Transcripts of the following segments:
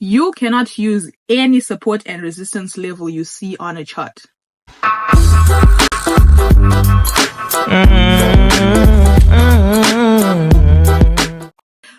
You cannot use any support and resistance level you see on a chart.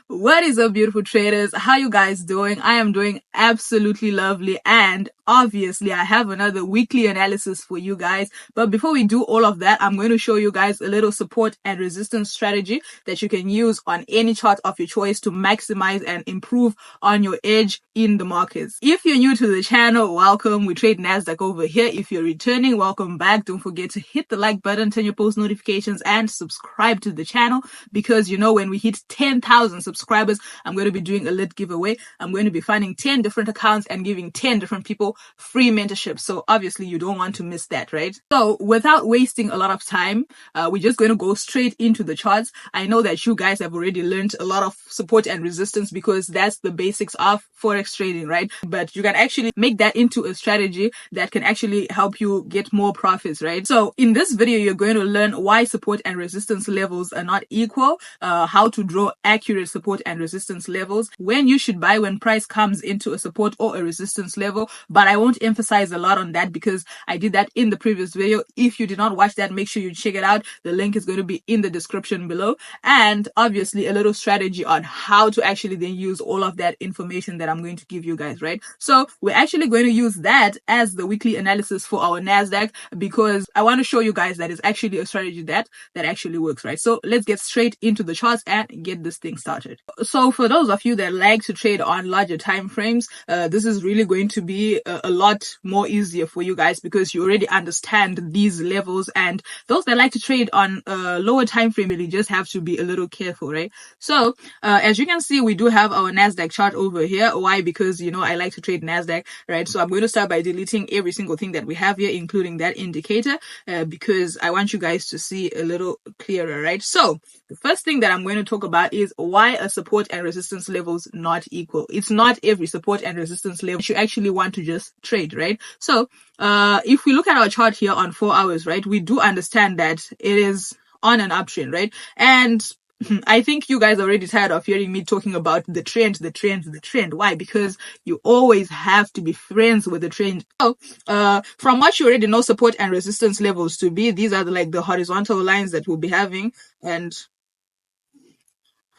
What is up, beautiful traders? How you guys doing? I am doing absolutely lovely, and obviously I have another weekly analysis for you guys. But before we do all of that, I'm going to show you guys a little support and resistance strategy that you can use on any chart of your choice to maximize and improve on your edge in the markets. If you're new to the channel, welcome. We trade Nasdaq over here. If you're returning, welcome back. Don't forget to hit the like button, turn your post notifications, and subscribe to the channel, because you know when we hit 10,000 subscribers, I'm going to be doing a lit giveaway. I'm going to be finding 10 different accounts and giving 10 different people free mentorship. So obviously you don't want to miss that, right? So without wasting a lot of time, we're just going to go straight into the charts. I know that you guys have already learned a lot of support and resistance because that's the basics of forex trading, right? But you can actually make that into a strategy that can actually help you get more profits, right? So in this video, you're going to learn why support and resistance levels are not equal, how to draw accurate support and resistance levels, when you should buy when price comes into a support or a resistance level. But I won't emphasize a lot on that because I did that in the previous video. If you did not watch that, make sure you check it out. The link is going to be in the description below. And obviously a little strategy on how to actually then use all of that information that I'm going to give you guys, right? So we're actually going to use that as the weekly analysis for our Nasdaq, because I want to show you guys that it's actually a strategy that actually works, right? So let's get straight into the charts and get this thing started. So for those of you that like to trade on larger time frames, this is really going to be a lot more easier for you guys because you already understand these levels. And those that like to trade on lower time frame really just have to be a little careful, right? So as you can see, we do have our Nasdaq chart over here. Why? Because you know I like to trade Nasdaq, right? So I'm going to start by deleting every single thing that we have here, including that indicator, because I want you guys to see a little clearer, right? So the first thing that I'm going to talk about is why a support and resistance levels not equal. It's not every support and resistance level you actually want to just trade, right? So if we look at our chart here on 4 hours, right, we do understand that it is on an uptrend, right? And I think you guys are already tired of hearing me talking about the trend. Why? Because you always have to be friends with the trend. So, from what you already know support and resistance levels to be, these are like the horizontal lines that we'll be having, and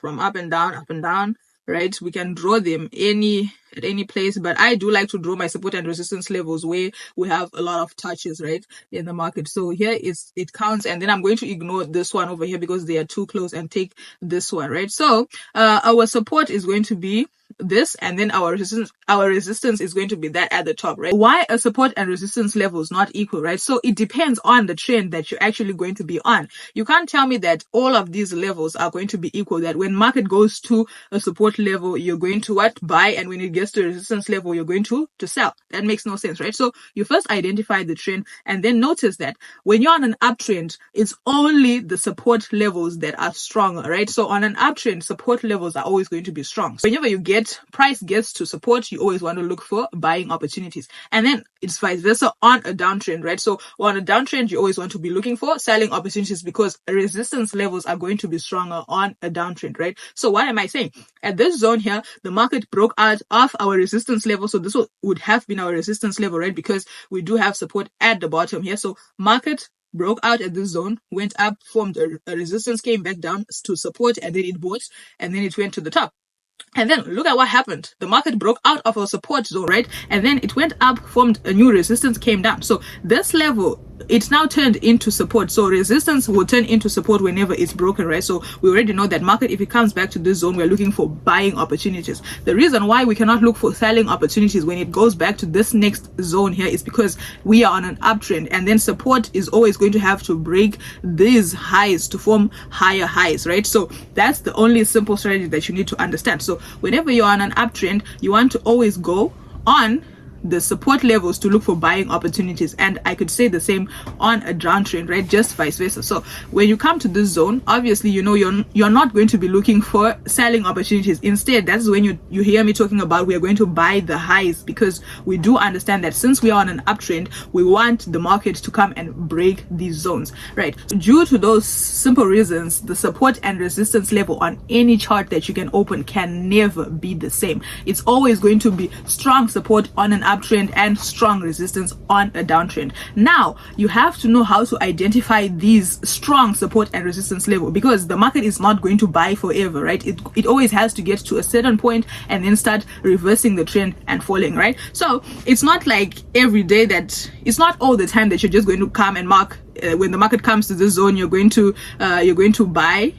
from up and down, right? We can draw them at any place, but I do like to draw my support and resistance levels where we have a lot of touches, right, in the market. So here it counts, and then I'm going to ignore this one over here because they are too close and take this one, right? So our support is going to be this, and then our resistance is going to be that at the top, right? Why a support and resistance levels not equal, right? So it depends on the trend that you're actually going to be on. You can't tell me that all of these levels are going to be equal, that when market goes to a support level you're going to buy, and when it gets to a resistance level you're going to sell. That makes no sense, right? So you first identify the trend, and then notice that when you're on an uptrend, it's only the support levels that are stronger, right? So on an uptrend, support levels are always going to be strong. So whenever price gets to support, you always want to look for buying opportunities, and then it's vice versa on a downtrend, right? So on a downtrend, you always want to be looking for selling opportunities because resistance levels are going to be stronger on a downtrend, right? So what am I saying? At this zone here, the market broke out of our resistance level. So this would have been our resistance level, right? Because we do have support at the bottom here. So market broke out at this zone, went up, formed a resistance, came back down to support, and then it bought, and then it went to the top. And then look at what happened. The market broke out of our support zone, right? And then it went up, formed a new resistance, came down. So this level, it's now turned into support. So resistance will turn into support whenever it's broken, right? So we already know that market, if it comes back to this zone, we're looking for buying opportunities. The reason why we cannot look for selling opportunities when it goes back to this next zone here is because we are on an uptrend, and then support is always going to have to break these highs to form higher highs, right? So that's the only simple strategy that you need to understand. So whenever you're on an uptrend, you want to always go on the support levels to look for buying opportunities, and I could say the same on a downtrend, right? Just vice versa. So when you come to this zone, obviously you're not going to be looking for selling opportunities. Instead, that's when you hear me talking about we are going to buy the highs, because we do understand that since we are on an uptrend, we want the market to come and break these zones, right? Due to those simple reasons, the support and resistance level on any chart that you can open can never be the same. It's always going to be strong support on an uptrend and strong resistance on a downtrend. Now you have to know how to identify these strong support and resistance level, because the market is not going to buy forever, right? It always has to get to a certain point and then start reversing the trend and falling, right? So it's not like every day that, it's not all the time that you're just going to come and mark when the market comes to this zone, you're going to buy.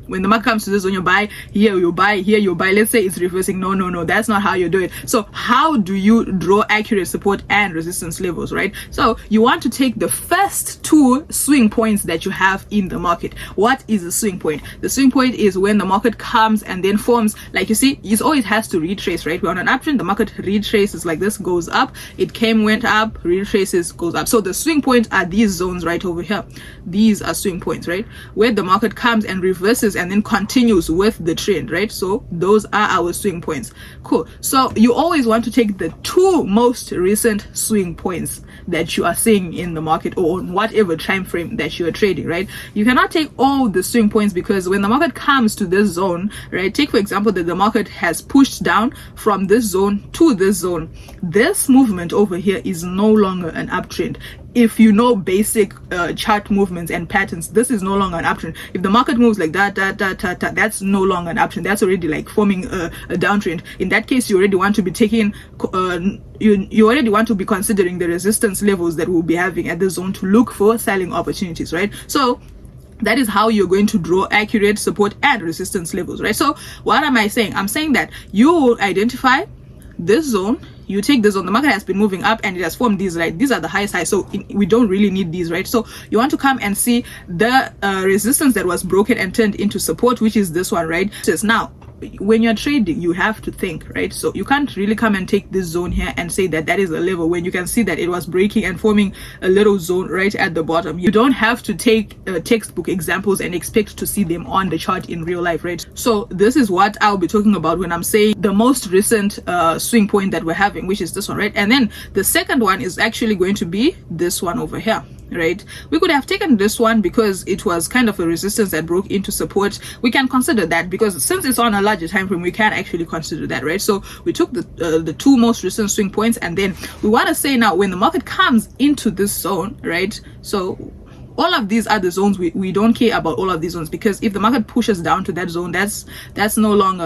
When the market comes to this zone, you buy here, you buy here, you buy. Let's say it's reversing. No, that's not how you do it. So how do you draw accurate support and resistance levels, right? So you want to take the first two swing points that you have in the market. What is a swing point? The swing point is when the market comes and then forms, like you see, it always has to retrace, right? We're on an uptrend, the market retraces like this, goes up, it went up, retraces, goes up. So the swing points are these zones right over here. These are swing points, right? Where the market comes and reverses and then continues with the trend, right? So those are our swing points. Cool. So you always want to take the two most recent swing points that you are seeing in the market, or on whatever time frame that you are trading, right? You cannot take all the swing points, because when the market comes to this zone, right, take for example that the market has pushed down from this zone to this zone, this movement over here is no longer an uptrend. If you know basic chart movements and patterns, this is no longer an uptrend. If the market moves like that, that's no longer an uptrend. That's already like forming a downtrend. In that case, you already want to be taking, you already want to be considering the resistance levels that we'll be having at the zone to look for selling opportunities, right? So that is how you're going to draw accurate support and resistance levels, right? So what am I saying? I'm saying that you will identify this zone. You take this zone, the market has been moving up and it has formed these, right? These are the highest highs, so we don't really need these, right? So you want to come and see the resistance that was broken and turned into support, which is this one, right? So now when you're trading, you have to think, right? So you can't really come and take this zone here and say that that is a level when you can see that it was breaking and forming a little zone right at the bottom. You don't have to take textbook examples and expect to see them on the chart in real life, right? So this is what I'll be talking about when I'm saying the most recent swing point that we're having, which is this one, right? And then the second one is actually going to be this one over here, right? We could have taken this one because it was kind of a resistance that broke into support. We can consider that, because since it's on a larger time frame, we can actually consider that, right? So we took the two most recent swing points, and then we want to say now when the market comes into this zone, right? So all of these are the zones. We don't care about all of these zones, because if the market pushes down to that zone, that's no longer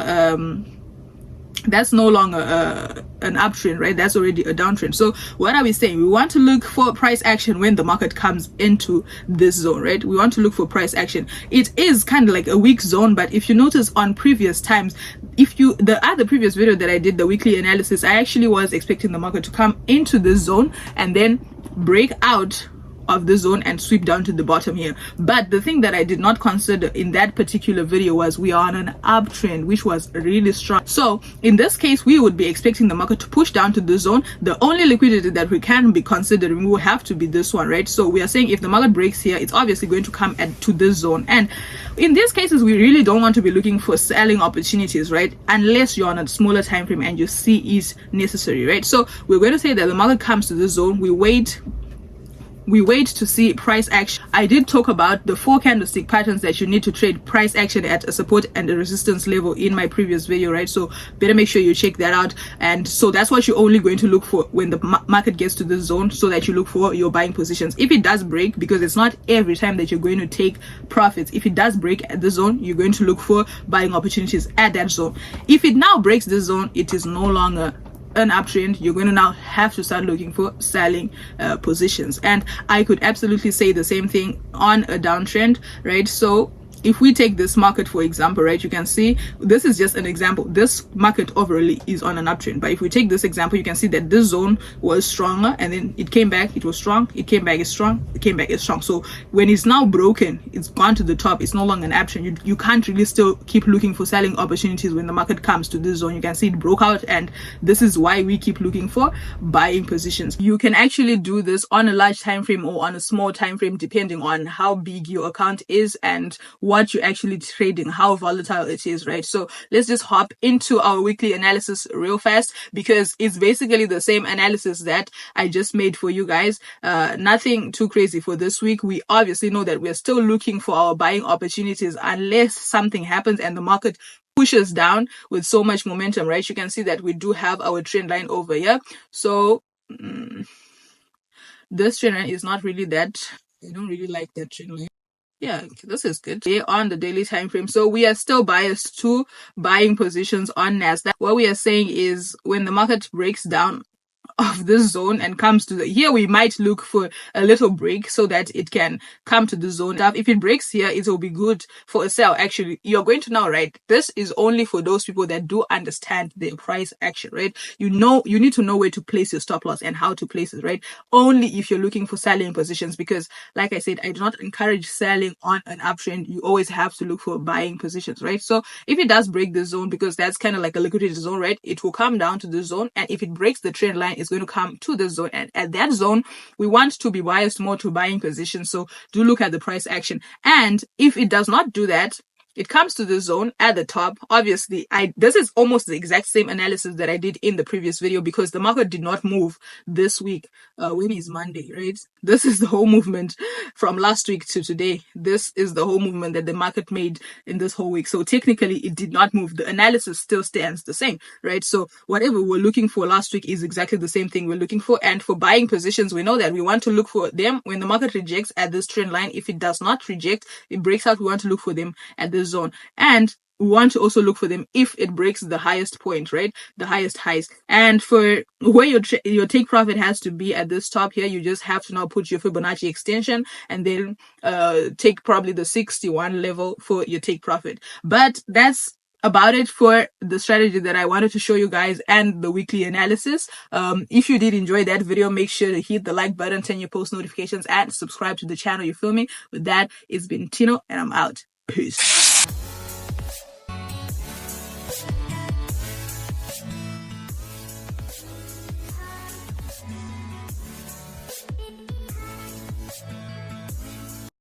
an uptrend, right? That's already a downtrend. So what are we saying? We want to look for price action when the market comes into this zone, right? We want to look for price action. It is kind of like a weak zone, but if you notice on previous times, the other previous video that I did, the weekly analysis, I actually was expecting the market to come into this zone and then break out of the zone and sweep down to the bottom here. But the thing that I did not consider in that particular video was we are on an uptrend, which was really strong. So in this case, we would be expecting the market to push down to the zone. The only liquidity that we can be considering will have to be this one, right? So we are saying if the market breaks here, it's obviously going to come to this zone. And in these cases, we really don't want to be looking for selling opportunities, right? Unless you're on a smaller time frame and you see is necessary, right? So we're going to say that the market comes to this zone, we wait to see price action. I did talk about the 4 candlestick patterns that you need to trade price action at a support and a resistance level in my previous video, right? So better make sure you check that out. And so that's what you're only going to look for when the market gets to this zone, so that you look for your buying positions. If it does break, because it's not every time that you're going to take profits, if it does break at the zone, you're going to look for buying opportunities at that zone. If it now breaks this zone, it is no longer an uptrend. You're going to now have to start looking for selling positions. And I could absolutely say the same thing on a downtrend, right? So if we take this market for example, right, you can see this is just an example. This market overall is on an uptrend, but if we take this example, you can see that this zone was stronger and then it came back, it was strong, it came back, it's strong, it came back, it's strong. So when it's now broken, it's gone to the top, it's no longer an uptrend. You can't really still keep looking for selling opportunities when the market comes to this zone. You can see it broke out, and this is why we keep looking for buying positions. You can actually do this on a large time frame or on a small time frame, depending on how big your account is and what you're actually trading, how volatile it is, right? So let's just hop into our weekly analysis real fast, because it's basically the same analysis that I just made for you guys. Nothing too crazy for this week. We obviously know that we're still looking for our buying opportunities unless something happens and the market pushes down with so much momentum, right? You can see that we do have our trend line over here. So this trend line is not really that, I don't really like that trend line. Yeah, this is good. On the daily time frame, so we are still biased to buying positions on Nasdaq. What we are saying is when the market breaks down of this zone and comes to here, we might look for a little break so that it can come to the zone. If it breaks here, it will be good for a sell. Actually, you're going to know, right? This is only for those people that do understand the price action, right? You need to know where to place your stop loss and how to place it, right? Only if you're looking for selling positions, because like I said, I do not encourage selling on an uptrend. You always have to look for buying positions, right? So if it does break the zone, because that's kind of like a liquidity zone, right? It will come down to the zone, and if it breaks the trend line, it's going to come to the zone, and at that zone we want to be biased more to buying positions. So do look at the price action, and if it does not do that, it comes to the zone at the top. Obviously, this is almost the exact same analysis that I did in the previous video, because the market did not move this week. When is Monday, right? This is the whole movement from last week to today. This is the whole movement that the market made in this whole week. So technically it did not move. The analysis still stands the same, right? So whatever we're looking for last week is exactly the same thing we're looking for. And for buying positions, we know that we want to look for them when the market rejects at this trend line. If it does not reject, it breaks out, we want to look for them at this zone, and we want to also look for them if it breaks the highest point, right? The highest highs. And for where your take profit has to be at this top here, you just have to now put your Fibonacci extension and then take probably the 61 level for your take profit. But that's about it for the strategy that I wanted to show you guys and the weekly analysis. If you did enjoy that video, make sure to hit the like button, turn your post notifications, and subscribe to the channel. You feel me? With that, it's been Tino, and I'm out. Peace.